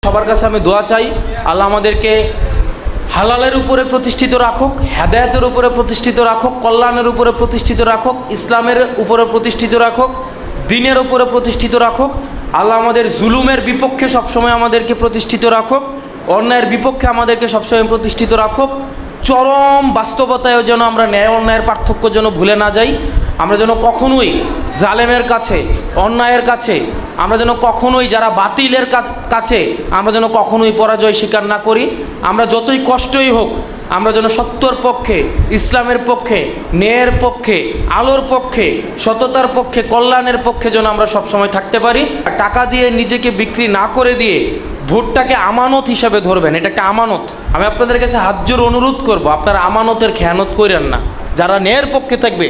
সবার কাছে আমি দোয়া চাই, আল্লাহ আমাদেরকে হালালের উপরে প্রতিষ্ঠিত রাখুক, হেদায়েতের উপরে প্রতিষ্ঠিত রাখুক, কল্যাণের উপরে প্রতিষ্ঠিত রাখুক, ইসলামের উপরে প্রতিষ্ঠিত রাখুক, দ্বীনের উপরে প্রতিষ্ঠিত রাখুক। আল্লাহ আমাদের জুলুমের বিপক্ষে সবসময় আমাদেরকে প্রতিষ্ঠিত রাখুক, অন্যায়ের বিপক্ষে আমাদেরকে সবসময় প্রতিষ্ঠিত রাখুক। চরম বাস্তবতায়ও যেন আমরা ন্যায় অন্যায়ের পার্থক্য যেন ভুলে না যাই। আমরা যেন কখনোই জালেমের কাছে, অন্যায়ের কাছে, আমরা যেন কখনোই যারা বাতিলের কাছে আমরা যেন কখনোই পরাজয় স্বীকার না করি। আমরা যতই কষ্টই হোক আমরা যেন সত্যর পক্ষে, ইসলামের পক্ষে, ন্যায়ের পক্ষে, আলোর পক্ষে, সততার পক্ষে, কল্যাণের পক্ষে যেন আমরা সবসময় থাকতে পারি। টাকা দিয়ে নিজেকে বিক্রি না করে দিয়ে ভোটটাকে আমানত হিসাবে ধরবেন, এটা একটা আমানত। আমি আপনাদের কাছে হাত জোর অনুরোধ করব, আপনারা আমানতের খেয়ানত করেন না। যারা ন্যায়ের পক্ষে থাকবে,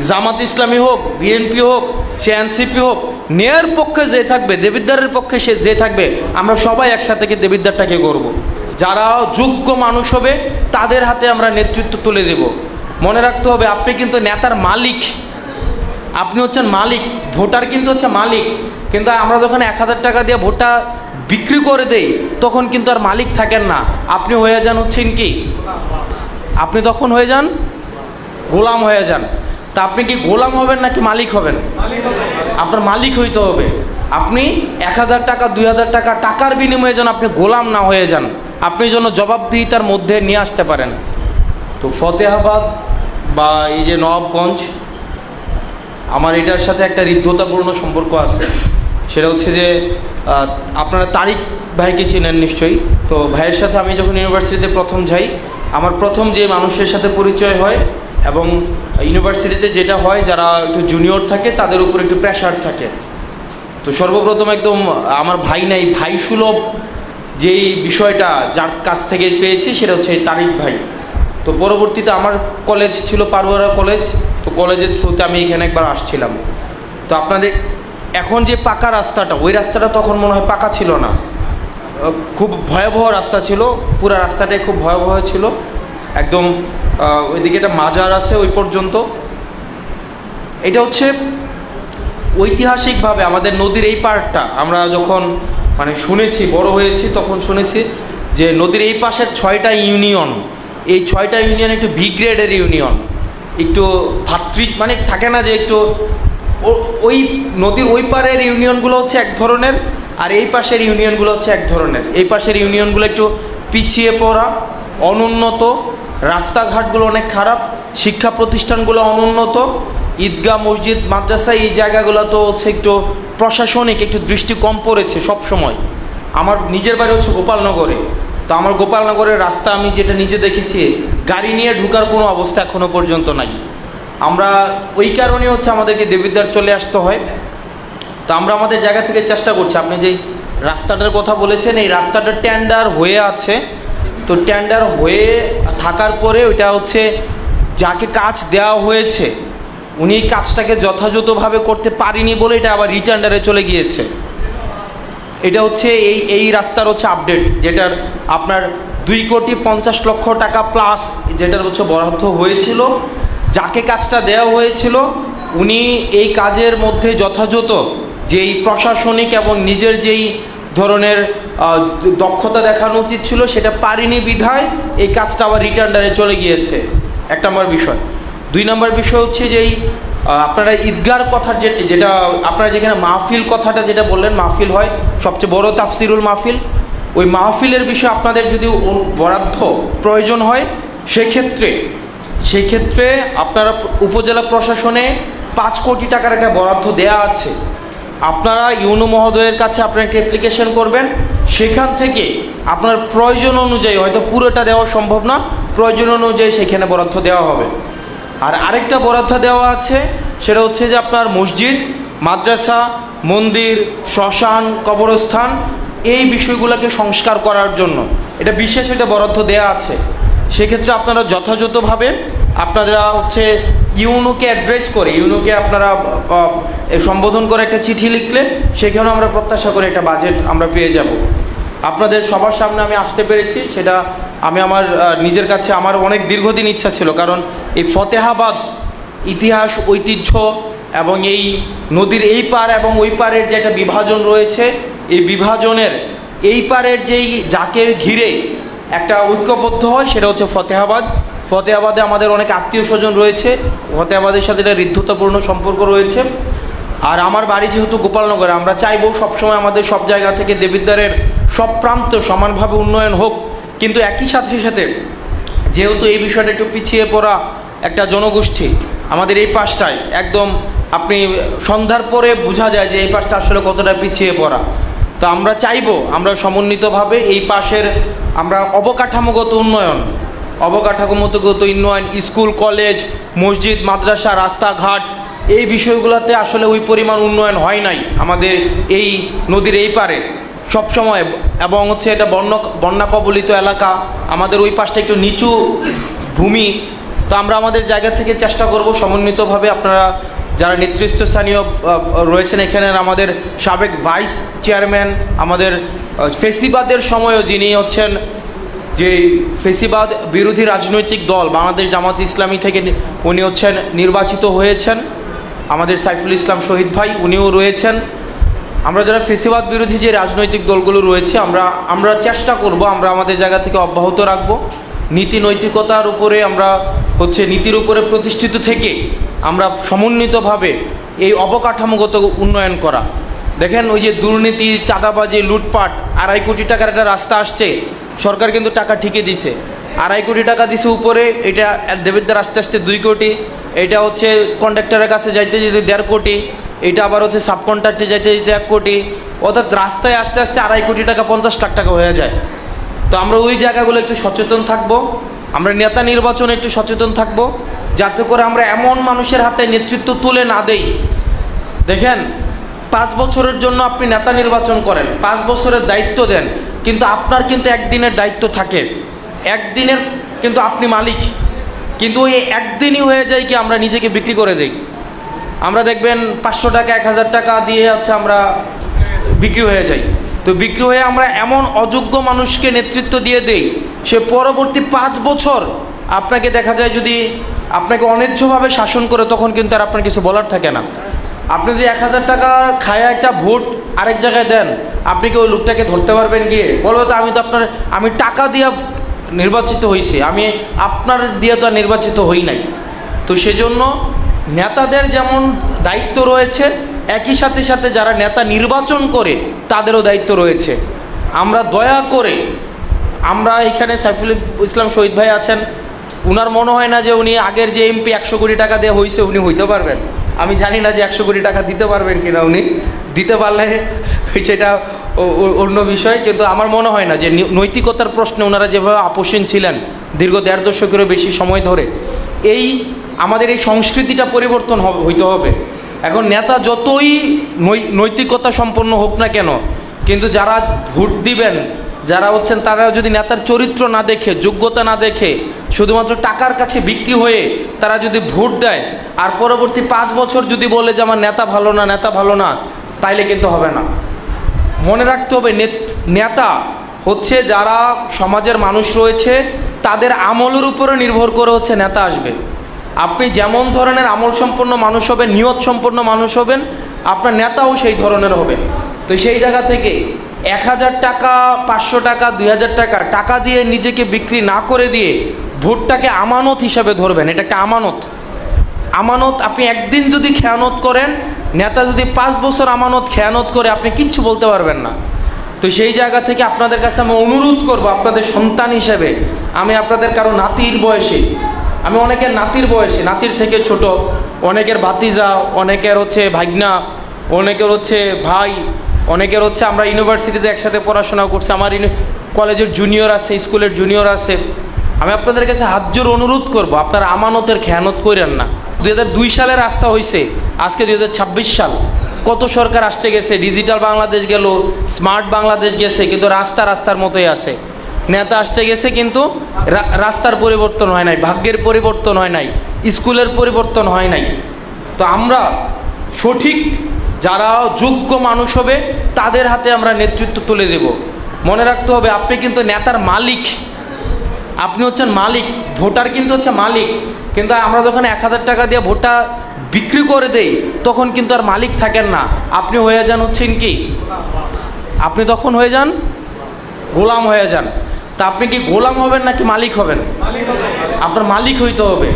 জামাত ইসলামী হোক, বিএনপি হোক, সে এনসিপি হোক, ন্যায়ের পক্ষে যে থাকবে, দেবিদ্বারের পক্ষে সে যে থাকবে, আমরা সবাই একসাথে দেবিদ্বারটাকে করব। যারা যোগ্য মানুষ হবে তাদের হাতে আমরা নেতৃত্ব তুলে দেব। মনে রাখতে হবে, আপনি কিন্তু নেতার মালিক, আপনি হচ্ছেন মালিক, ভোটার কিন্তু হচ্ছে মালিক। কিন্তু আমরা যখন 1000 টাকা দিয়ে ভোটটা বিক্রি করে দেই তখন কিন্তু আর মালিক থাকেন না, আপনি হয়ে যান হচ্ছেন কি, আপনি তখন হয়ে যান গোলাম হয়ে যান। তা আপনি কি গোলাম হবেন নাকি মালিক হবেন? আপনার মালিক হইতে হবে। আপনি 1000 টাকা, 2000 টাকা, টাকার বিনিময়ে যেন আপনি গোলাম না হয়ে যান, আপনি যেন জবাবদিহিতার মধ্যে নিয়ে আসতে পারেন। তো ফতেহাবাদ বা এই যে নবাবগঞ্জ, আমার এটার সাথে একটা হৃদ্যতাপূর্ণ সম্পর্ক আছে। সেটা হচ্ছে যে আপনারা তারিক ভাইকে চেনেন নিশ্চয়ই। তো ভাইয়ের সাথে আমি যখন ইউনিভার্সিটিতে প্রথম যাই, আমার প্রথম যে মানুষের সাথে পরিচয় হয়, এবং ইউনিভার্সিটিতে যেটা হয় যারা একটু জুনিয়র থাকে তাদের উপর একটু প্রেশার থাকে। তো সর্বপ্রথম একদম আমার ভাই নাই, ভাই সুলভ যেই বিষয়টা যার কাছ থেকে পেয়েছি সেটা হচ্ছে তারিক ভাই। তো পরবর্তীতে আমার কলেজ ছিল পারুয়ারা কলেজ, তো কলেজের থ্রুতে আমি এখানে একবার আসছিলাম। তো আপনাদের এখন যে পাকা রাস্তাটা, ওই রাস্তাটা তখন মনে হয় পাকা ছিল না, খুব ভয়াবহ রাস্তা ছিল, পুরো রাস্তাটাই খুব ভয়াবহ ছিল। একদম ওইদিকে একটা মাজার আছে ওই পর্যন্ত। এটা হচ্ছে ঐতিহাসিকভাবে আমাদের নদীর এই পাড়টা আমরা যখন মানে শুনেছি, বড় হয়েছি, তখন শুনেছি যে নদীর এই পাশের 6টা ইউনিয়ন, এই 6টা ইউনিয়ন একটু বি গ্রেডের ইউনিয়ন, একটু ভাতৃক মানে থাকে না যে একটু, ওই নদীর ওই পারের ইউনিয়নগুলো হচ্ছে এক ধরনের, আর এই পাশের ইউনিয়নগুলো হচ্ছে এক ধরনের। এই পাশের ইউনিয়নগুলো একটু পিছিয়ে পড়া, অনুন্নত, রাস্তাঘাটগুলো অনেক খারাপ, শিক্ষা প্রতিষ্ঠানগুলো অনুন্নত, ঈদগাহ, মসজিদ, মাদ্রাসা, এই জায়গাগুলো তো হচ্ছে একটু প্রশাসনিক একটু দৃষ্টি কম পড়েছে সব সময়। আমার নিজের বাড়ি হচ্ছে গোপালনগরে। তো আমার গোপালনগরের রাস্তা আমি যেটা নিজে দেখেছি, গাড়ি নিয়ে ঢুকার কোনো অবস্থা এখনও পর্যন্ত নাই। আমরা ওই কারণে হচ্ছে আমাদেরকে দেবিদ্বার চলে আসতে হয়। তো আমরা আমাদের জায়গা থেকে চেষ্টা করছি। আপনি যেই রাস্তাটার কথা বলেছেন, এই রাস্তাটা টেন্ডার হয়ে আছে। তো টেন্ডার হয়ে থাকার পরে ওইটা হচ্ছে যাকে কাজ দেওয়া হয়েছে উনি কাজটাকে যথাযথভাবে করতে পারেনি বলে এটা আবার রিটেন্ডারে চলে গিয়েছে। এটা হচ্ছে এই রাস্তার হচ্ছে আপডেট, যেটার আপনার 2,50,00,000 টাকা প্লাস যেটার হচ্ছে বরাদ্দ হয়েছিল। যাকে কাজটা দেওয়া হয়েছিল উনি এই কাজের মধ্যে যথাযথ যেই প্রশাসনিক এবং নিজের যেই ধরনের দক্ষতা দেখানো উচিত ছিল সেটা পারেনি বিধায় এই কাজটা আবার রিটেন্ডারে চলে গিয়েছে। 1 নম্বর বিষয়। 2 নম্বর বিষয় হচ্ছে যেই আপনারা ঈদগার কথা যেটা আপনারা যেখানে মাহফিল কথাটা যেটা বললেন, মাহফিল হয় সবচেয়ে বড় তাফসিরুল মাহফিল, ওই মাহফিলের বিষয়ে আপনাদের যদি বরাদ্দ প্রয়োজন হয় সেক্ষেত্রে আপনারা উপজেলা প্রশাসনে 5 কোটি টাকার একটা বরাদ্দ দেয়া আছে। আপনারা ইউনো মহোদয়ের কাছে আপনাকে অ্যাপ্লিকেশন করবেন, সেখান থেকে আপনার প্রয়োজন অনুযায়ী, হয়তো পুরোটা দেওয়া সম্ভব না, প্রয়োজন অনুযায়ী সেখানে বরাদ্দ দেওয়া হবে। আর আরেকটা বরাদ্দ দেওয়া আছে, সেটা হচ্ছে যে আপনার মসজিদ, মাদ্রাসা, মন্দির, শ্মশান, কবরস্থান, এই বিষয়গুলোকে সংস্কার করার জন্য এটা বিশেষ একটা বরাদ্দ দেওয়া আছে। সেক্ষেত্রে আপনারা যথাযথভাবে আপনারা হচ্ছে ইউনোকে অ্যাড্রেস করে, ইউনোকে আপনারা সম্বোধন করে একটা চিঠি লিখলে সেখানেও আমরা প্রত্যাশা করে একটা বাজেট আমরা পেয়ে যাব। আপনাদের সবার সামনে আমি আসতে পেরেছি, সেটা আমি আমার নিজের কাছে আমার অনেক দীর্ঘদিন ইচ্ছা ছিল। কারণ এই ফতেহাবাদ ইতিহাস, ঐতিহ্য এবং এই নদীর এই পার এবং ওই পারের যে একটা বিভাজন রয়েছে, এই বিভাজনের এই পারের যেই যাকে ঘিরে একটা ঐক্যবদ্ধ হয় সেটা হচ্ছে ফতেহাবাদ। ফতেহাবাদে আমাদের অনেক আত্মীয় স্বজন রয়েছে, ফতেহাবাদের সাথে একটা হৃদ্যতাপূর্ণ সম্পর্ক রয়েছে। আর আমার বাড়ি যেহেতু গোপালনগরে, আমরা চাইবো সবসময় আমাদের সব জায়গা থেকে দেবিদ্বারের সব প্রান্ত সমানভাবে উন্নয়ন হোক। কিন্তু একই সাথে সাথে যেহেতু এই বিষয়টা একটু পিছিয়ে পড়া একটা জনগোষ্ঠী আমাদের এই পাশটায়, একদম আপনি সন্ধ্যার পরে বোঝা যায় যে এই পাশটা আসলে কতটা পিছিয়ে পড়া। তো আমরা চাইবো আমরা সমন্বিতভাবে এই পাশের আমরা অবকাঠামোগত উন্নয়ন, স্কুল কলেজ মসজিদ মাদ্রাসা রাস্তাঘাট এই বিষয়গুলোতে আসলে ওই পরিমাণ উন্নয়ন হয় নাই আমাদের এই নদীর এই পারে সবসময়। এবং হচ্ছে এটা বন্যা কবলিত এলাকা, আমাদের ওই পাশটা একটু নিচু ভূমি। তো আমরা আমাদের জায়গা থেকে চেষ্টা করব সমন্বিতভাবে, আপনারা যারা নেতৃস্থানীয় রয়েছেন এখানে, আমাদের সাবেক ভাইস চেয়ারম্যান, আমাদের ফেসিবাদের সময়ও যিনি হচ্ছেন যে ফেসিবাদ বিরোধী রাজনৈতিক দল বাংলাদেশ জামাত ইসলামী থেকে উনি হচ্ছেন নির্বাচিত হয়েছেন, আমাদের সাইফুল ইসলাম শহীদ ভাই উনিও রয়েছেন। আমরা যারা ফেসিবাদ বিরোধী যে রাজনৈতিক দলগুলো রয়েছে আমরা চেষ্টা করব আমরা আমাদের জায়গা থেকে অব্যাহত রাখব। নীতি নৈতিকতার উপরে আমরা হচ্ছে নীতির উপরে প্রতিষ্ঠিত থেকে আমরা সমন্বিতভাবে এই অবকাঠামোগত উন্নয়ন করা। দেখেন ওই যে দুর্নীতি চাঁদাবাজি লুটপাট, 2.5 কোটি টাকার একটা রাস্তা আসছে, সরকার কিন্তু টাকা ঠিকই দিছে, 2.5 কোটি টাকা দিছে উপরে, এটা দেবিদ্বার আস্তে আস্তে 2 কোটি, এটা হচ্ছে কন্ট্রাক্টরের কাছে যাইতে যেতে 1.5 কোটি, এটা আবার হচ্ছে সাবকন্ট্রাক্টে যাইতে যেতে 1 কোটি, অর্থাৎ রাস্তায় আস্তে আস্তে 2.5 কোটি টাকা 50 লাখ টাকা হয়ে যায়। তো আমরা ওই জায়গাগুলো একটু সচেতন থাকব, আমরা নেতা নির্বাচনে একটু সচেতন থাকব, যাতে করে আমরা এমন মানুষের হাতে নেতৃত্ব তুলে না দেই। দেখেন 5 বছরের জন্য আপনি নেতা নির্বাচন করেন, 5 বছরের দায়িত্ব দেন, কিন্তু আপনার কিন্তু একদিনের দায়িত্ব থাকে, একদিনের কিন্তু আপনি মালিক, কিন্তু ওই একদিনই হয়ে যায় কি আমরা নিজেকে বিক্রি করে দিই। আমরা দেখবেন 500 টাকা 1000 টাকা দিয়ে হচ্ছে আমরা বিক্রি হয়ে যাই। তো বিক্রি হয়ে আমরা এমন অযোগ্য মানুষকে নেতৃত্ব দিয়ে দেই, সে পরবর্তী 5 বছর আপনাকে দেখা যায় যদি আপনাকে অন্যায্যভাবে শাসন করে, তখন কিন্তু আর আপনার কিছু বলার থাকে না। আপনি যদি 1000 টাকা খায় একটা ভোট আরেক জায়গায় দেন, আপনি কি ওই লোকটাকে ধরতে পারবেন গিয়ে? বলবো তো আমি টাকা দিয়ে নির্বাচিত হয়েছি, আমি আপনার দিয়ে তো আর নির্বাচিত হই নাই। তো সেজন্য নেতাদের যেমন দায়িত্ব রয়েছে, একই সাথে সাথে যারা নেতা নির্বাচন করে তাদেরও দায়িত্ব রয়েছে। আমরা দয়া করে আমরা এখানে সাইফুল ইসলাম শহীদ ভাই আছেন, উনার মনে হয় না যে উনি আগের যে এমপি 100 কোটি টাকা দিয়ে হয়েছে উনি হইতে পারবেন। আমি জানি না যে 100 কোটি টাকা দিতে পারবেন কিনা, উনি দিতে পারলে সেটা অন্য বিষয়, কিন্তু আমার মনে হয় না যে নৈতিকতার প্রশ্নে ওনারা যেভাবে আপোষহীন ছিলেন দীর্ঘ 1.5 দশকেরও বেশি সময় ধরে, আমাদের এই সংস্কৃতিটা পরিবর্তন হইতে হবে। এখন নেতা যতই নৈতিকতা সম্পন্ন হোক না কেন, কিন্তু যারা ভোট দিবেন, যারা হচ্ছেন, তারা যদি নেতার চরিত্র না দেখে, যোগ্যতা না দেখে, শুধুমাত্র টাকার কাছে বিক্রি হয়ে তারা যদি ভোট দেয়, আর পরবর্তী 5 বছর যদি বলে যে আমার নেতা ভালো না, তাইলে কিন্তু হবে না। মনে রাখতে হবে নেতা হচ্ছে যারা সমাজের মানুষ রয়েছে তাদের আমলের উপরে নির্ভর করে হচ্ছে নেতা আসবে। আপনি যেমন ধরনের আমল সম্পন্ন মানুষ হবেন, নিয়ত সম্পন্ন মানুষ হবেন, আপনার নেতাও সেই ধরনের হবে। তো সেই জায়গা থেকে 1000 টাকা 500 টাকা 2000 টাকা টাকা দিয়ে নিজেকে বিক্রি না করে দিয়ে ভোটটাকে আমানত হিসাবে ধরবেন। এটা একটা আমানত। আপনি একদিন যদি খেয়ানত করেন, নেতা যদি 5 বছর আমানত খেয়ানত করে, আপনি কিচ্ছু বলতে পারবেন না। তো সেই জায়গা থেকে আপনাদের কাছে আমি অনুরোধ করব, আপনাদের সন্তান হিসেবে, আমি আপনাদের কারো নাতির বয়সে, আমি অনেকের নাতির বয়সে, নাতির থেকে ছোট, অনেকের ভাতিজা, অনেকের হচ্ছে ভাগনা, অনেকের হচ্ছে ভাই, অনেকের হচ্ছে আমরা ইউনিভার্সিটিতে একসাথে পড়াশোনা করছি, আমার কলেজের জুনিয়র আছে, স্কুলের জুনিয়র আছে। আমি আপনাদের কাছে হাত জোর অনুরোধ করব, আপনারা আমানতের খেয়ানত করেন না। 2002 সালে রাস্তা হয়েছে, আজকে 2026 সাল, কত সরকার আসতে গেছে, ডিজিটাল বাংলাদেশ গেল, স্মার্ট বাংলাদেশ গেছে, কিন্তু রাস্তার মতোই আছে। নেতা আসতে গেছে কিন্তু রাস্তার পরিবর্তন হয় নাই, ভাগ্যের পরিবর্তন হয় নাই, স্কুলের পরিবর্তন হয় নাই। তো আমরা সঠিক যারা যোগ্য মানুষ হবে তাদের হাতে আমরা নেতৃত্ব তুলে দেব। মনে রাখতে হবে আপনি কিন্তু নেতার মালিক, আপনি হচ্ছেন মালিক, ভোটার কিন্তু হচ্ছে মালিক। কিন্তু আমরা যখন 1000 টাকা দিয়ে ভোটটা বিক্রি করে দেই, তখন কিন্তু আর মালিক থাকেন না, আপনি হয়ে যান হচ্ছেন কি, আপনি তখন হয়ে যান গোলাম হয়ে যান। তা আপনি কি গোলাম হবেন নাকি মালিক হবেন? আপনার মালিক হইতে হবে।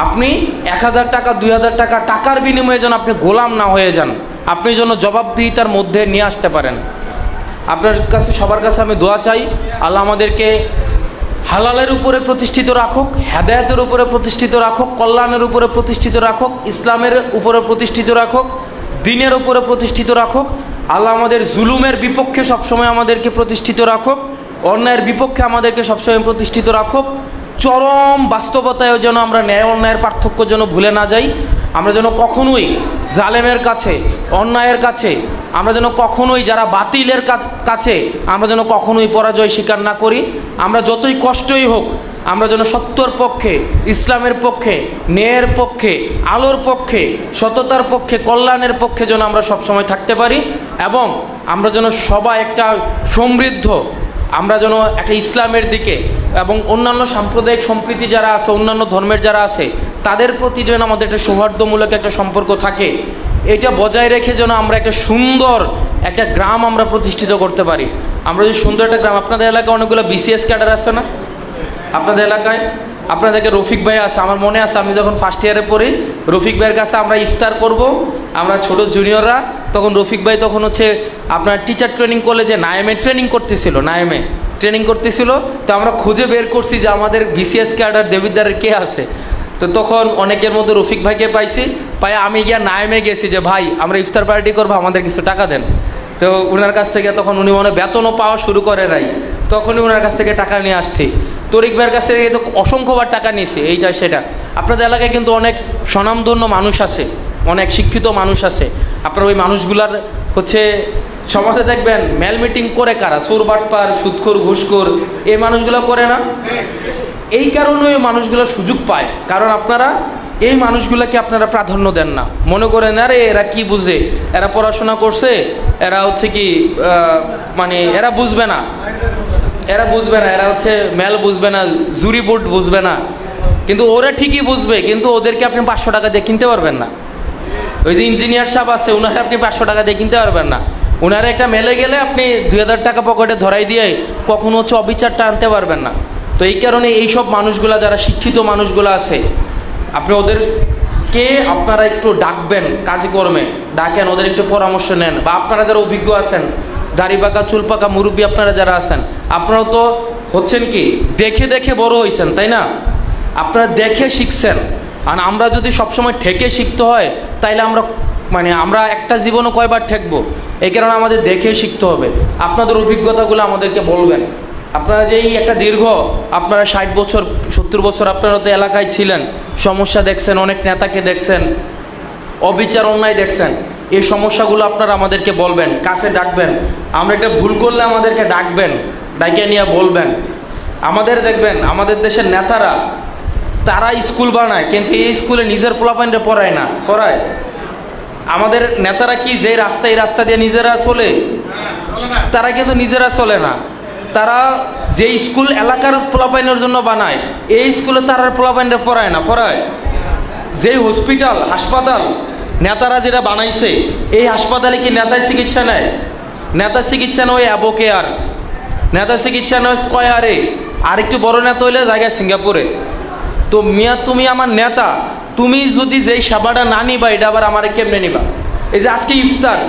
আপনি 1000 টাকা 2000 টাকা টাকার বিনিময়ে যেন আপনি গোলাম না হয়ে যান, আপনি যেন জবাবদিহিতার মধ্যে নিয়ে আসতে পারেন। আপনার কাছে সবার কাছে আমি দোয়া চাই, আল্লাহ আমাদেরকে হালালের উপরে প্রতিষ্ঠিত রাখুক, হেদায়েতের উপরে প্রতিষ্ঠিত রাখুক, কল্যাণের উপরে প্রতিষ্ঠিত রাখুক, ইসলামের উপরে প্রতিষ্ঠিত রাখুক, দ্বীনের উপরে প্রতিষ্ঠিত রাখুক। আল্লাহ আমাদের জুলুমের বিপক্ষে সবসময় আমাদেরকে প্রতিষ্ঠিত রাখুক, অন্যায়ের বিপক্ষে আমাদেরকে সবসময় প্রতিষ্ঠিত রাখুক। চরম বাস্তবতায়ও যেন আমরা ন্যায় অন্যায়ের পার্থক্য যেন ভুলে না যাই। আমরা যেন কখনোই জালেমের কাছে, অন্যায়ের কাছে, আমরা যেন কখনোই যারা বাতিলের কাছে আমরা যেন কখনোই পরাজয় স্বীকার না করি। আমরা যতই কষ্টই হোক আমরা যেন সত্যর পক্ষে, ইসলামের পক্ষে, ন্যায়ের পক্ষে, আলোর পক্ষে, সততার পক্ষে, কল্যাণের পক্ষে যেন আমরা সবসময় থাকতে পারি। এবং আমরা যেন সবাই একটা সমৃদ্ধ, আমরা যেন একটা ইসলামের দিকে এবং অন্যান্য সাম্প্রদায়িক সম্প্রীতি যারা আছে, অন্যান্য ধর্মের যারা আছে তাদের প্রতি যেন আমাদের একটা সৌহার্দ্যমূলক একটা সম্পর্ক থাকে, এটা বজায় রেখে যেন আমরা একটা সুন্দর একটা গ্রাম আমরা প্রতিষ্ঠিত করতে পারি। আমরা যদি সুন্দর একটা গ্রাম, আপনাদের এলাকায় অনেকগুলো বিসিএস ক্যাডার আছে না? আপনাদের এলাকায় আপনাদেরকে রফিক ভাই আছে, আমার মনে আছে আমি যখন ফার্স্ট ইয়ারে পড়ি রফিক ভাইয়ের কাছে আমরা ইফতার করব, আমরা ছোট জুনিয়ররা, তখন রফিক ভাই তখন হচ্ছে আপনার টিচার ট্রেনিং কলেজে নায়েমে ট্রেনিং করতেছিল, নায়েমে ট্রেনিং করতেছিল। তো আমরা খুঁজে বের করছি যে আমাদের বিসিএস ক্যাডার দেবিদ্বারের কে আছে। তো তখন অনেকের মধ্যে রফিক ভাইকে পাইছি, পাই আমি গিয়া নায়েমে গেছি যে ভাই আমরা ইফতার পার্টি করবো, আমাদের কিছু টাকা দেন। তো ওনার কাছ থেকে তখন উনি মনে বেতনও পাওয়া শুরু করে নাই, তখনই ওনার কাছ থেকে টাকা নিয়ে আসছি। তরিক ভাইয়ের কাছ থেকে তো অসংখ্যবার টাকা নিয়েছি, এইটা সেটা। আপনাদের এলাকায় কিন্তু অনেক স্বনামধন্য মানুষ আছে, অনেক শিক্ষিত মানুষ আছে। আপনার ওই মানুষগুলার হচ্ছে সমাজে দেখবেন মেল মিটিং করে কারা, চোর বাটপার, সুদখোর, ঘুষখোর, এই মানুষগুলো করে না? এই কারণে ওই মানুষগুলো সুযোগ পায়, কারণ আপনারা এই মানুষগুলোকে আপনারা প্রাধান্য দেন না। মনে করেন আরে এরা কি বুঝে, এরা পড়াশোনা করছে, এরা হচ্ছে কি মানে এরা বুঝবে না, এরা বুঝবে না, এরা হচ্ছে মেল বুঝবে না, জুরি বোর্ড বুঝবে না। কিন্তু ওরা ঠিকই বুঝবে, কিন্তু ওদেরকে আপনি 500 টাকা দিয়ে কিনতে পারবেন না। ওই যে ইঞ্জিনিয়ার সাহেব আছে, ওনারা আপনি 500 টাকা দিয়ে কিনতে পারবেন না। ওনারা একটা মেলে গেলে আপনি 2000 টাকা পকেটে ধরাই দিয়ে কখনো হচ্ছে অবিচারটা আনতে পারবেন না। তো এই কারণে এইসব মানুষগুলা, যারা শিক্ষিত মানুষগুলো আছে, আপনি ওদেরকে আপনারা একটু ডাকবেন, কাজকর্মে ডাকেন, ওদের একটু পরামর্শ নেন। বা আপনারা যারা অভিজ্ঞ আছেন, দাড়ি পাকা চুল পাকা মুরব্বী আপনারা যারা আছেন, আপনারাও তো হচ্ছেন কি দেখে দেখে বড় হয়েছেন, তাই না? আপনারা দেখে শিখছেন। আর আমরা যদি সবসময় ঠেকে শিখতে হয় তাইলে আমরা একটা জীবনও কয়বার ঠেকবো। এই কারণে আমাদের দেখে শিখতে হবে। আপনাদের অভিজ্ঞতাগুলো আমাদেরকে বলবেন। আপনারা যেই একটা দীর্ঘ আপনারা 60 বছর 70 বছর আপনারা তো এলাকায় ছিলেন, সমস্যা দেখছেন, অনেক নেতাকে দেখছেন, অবিচার অন্যায় দেখছেন, এই সমস্যাগুলো আপনারা আমাদেরকে বলবেন, কাছে ডাকবেন। আমরা একটা ভুল করলে আমাদেরকে ডাকবেন, ডাকে নিয়ে বলবেন। আমাদের দেখবেন আমাদের দেশের নেতারা তারা স্কুল বানায়, কিন্তু এই স্কুলে নিজের পোলাপাইনরা পড়ায় না, পড়ায় আমাদের নেতারা কি যে রাস্তা, এই রাস্তা দিয়ে নিজেরা চলে, তারা কিন্তু নিজেরা চলে না। তারা যে স্কুল এলাকার পোলাপাইনের জন্য বানায়, এই স্কুলে তারা পোলাপাইনরা পড়ায় না, পড়ায় যে হসপিটাল, হাসপাতাল নেতারা যেটা বানাইছে, এই হাসপাতালে কি নেতার চিকিৎসা নেয়? নেতার চিকিৎসা নয় অ্যাবোকেয়ার, নেতার চিকিৎসা নয় স্কয়ারে, আর একটু বড় নেতা হইলে জায়গায় সিঙ্গাপুরে। তো মিয়া তুমি আমার নেতা, তুমি যদি যেই সেবাটা না নিবা, এটা আবার আমার কেমনে নিবা? এই যে আজকে ইফতার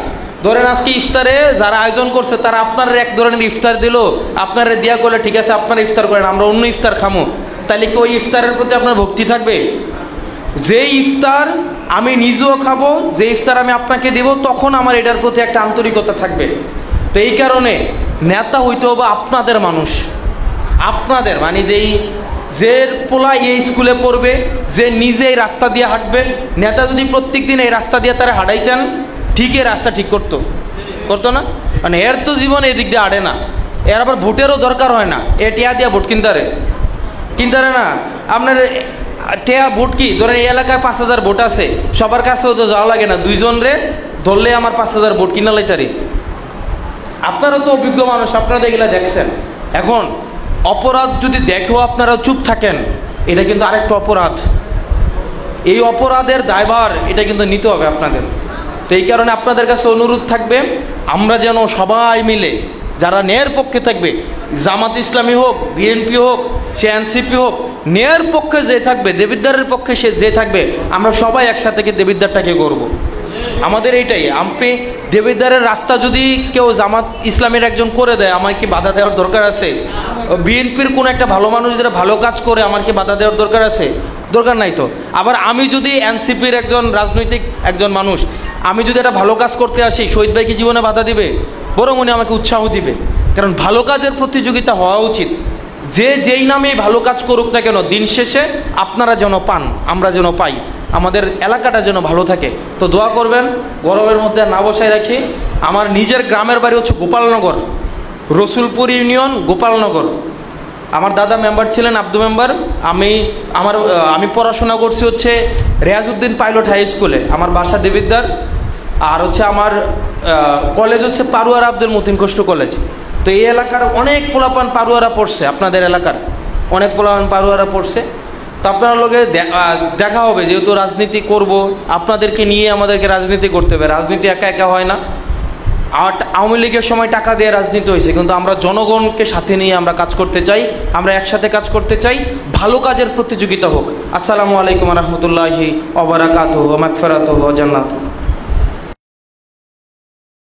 ধরেন, আজকে ইফতারে যারা আয়োজন করছে তারা আপনার এক ধরনের ইফতার দিল, আপনারা দিয়া করলে ঠিক আছে আপনারা ইফতার করেন, আমরা অন্য ইফতার খামো, তাহলে কি ওই ইফতারের প্রতি আপনার ভক্তি থাকবে? যে ইফতার আমি নিজেও খাবো, যে ইফতার আমি আপনাকে দেব, তখন আমার এটার প্রতি একটা আন্তরিকতা থাকবে। তো এই কারণে নেতা হইতে হবে আপনাদের মানুষ, আপনাদের মানে যে পোলা এই স্কুলে পড়বে, যে নিজে এই রাস্তা দিয়ে হাঁটবে। নেতা যদি প্রত্যেক দিন এই রাস্তা দিয়ে তারা হাঁটাইতেন, ঠিক এই রাস্তা ঠিক করতো না? মানে এর তো জীবন এই দিক দিয়ে হাঁটে না, এর আবার ভোটেরও দরকার হয় না, এ টিয়া দিয়া ভোট কিনতারে না। আপনার টেয়া ভোট কি ধরেন, এই এলাকায় 5000 ভোট আছে, সবার কাছেও তো যাওয়া লাগে না, 2 জন রে ধরলে আমার 5000 ভোট কিনা লাইতারি। আপনারও তো অভিজ্ঞ মানুষ, আপনারা এগুলা দেখছেন। এখন অপরাধ যদি দেখেও আপনারা চুপ থাকেন, এটা কিন্তু আরেকটা অপরাধ। এই অপরাধের দায়ভার এটা কিন্তু নিতে হবে আপনাদের। তো এই কারণে আপনাদের কাছে অনুরোধ থাকবে, আমরা যেন সবাই মিলে যারা ন্যায়ের পক্ষে থাকবে, জামাত ইসলামী হোক, বিএনপি হোক, সে এনসিপি হোক, ন্যায়ের পক্ষে যে থাকবে, দেবিদ্বারের পক্ষে সে যে থাকবে, আমরা সবাই একসাথে দেবিদ্বারটাকে করব। আমাদের এইটাই। আপনি দেবিদ্বারের রাস্তা যদি কেউ জামাত ইসলামের একজন করে দেয়, আমার কি বাধা দেওয়ার দরকার আছে? বিএনপির কোনো একটা ভালো মানুষ যারা ভালো কাজ করে, আমার কি বাধা দেওয়ার দরকার আছে? দরকার নাই তো। আবার আমি যদি এনসিপির একজন রাজনৈতিক একজন মানুষ, আমি যদি একটা ভালো কাজ করতে আসি, শহীদ ভাই কি জীবনে বাধা দিবে? বরং উনি আমাকে উৎসাহ দিবে। কারণ ভালো কাজের প্রতিযোগিতা হওয়া উচিত। যে যেই নামে ভালো কাজ করুক না কেন, দিন শেষে আপনারা যেন পান, আমরা যেন পাই, আমাদের এলাকাটা যেন ভালো থাকে। তো দোয়া করবেন, গরমের মধ্যে না বসায় রাখি। আমার নিজের গ্রামের বাড়ি হচ্ছে গোপালনগর, রসুলপুর ইউনিয়ন, গোপালনগর। আমার দাদা মেম্বার ছিলেন, আব্দু মেম্বার। আমি পড়াশোনা করছি হচ্ছে রেয়াজউদ্দিন পাইলট হাই স্কুলে, আমার বাসা দেবিদ্বার। আর হচ্ছে আমার কলেজ হচ্ছে পারুয়ার আব্দুল মতিন কষ্ট কলেজ। তো এই এলাকার অনেক পোলাপান পারুয়ারা পড়ছে, আপনাদের এলাকার অনেক পোলাপান পারুয়ারা পড়ছে। তো আপনার লগে দেখা হবে, যেহেতু রাজনীতি করব, আপনাদেরকে নিয়ে আমাদেরকে রাজনীতি করতে হবে। রাজনীতি একা একা হয় না। আওয়ামী লীগের সময় টাকা দিয়ে রাজনীতি হয়েছে, কিন্তু আমরা জনগণকে সাথে নিয়ে আমরা কাজ করতে চাই, আমরা একসাথে কাজ করতে চাই, ভালো কাজের প্রতিযোগিতা হোক। আসসালামু আলাইকুম রহমতুল্লাহি ওয়া বারাকাতুহু ওয়া মাগফিরাতুহু ওয়া জান্নাতুহু।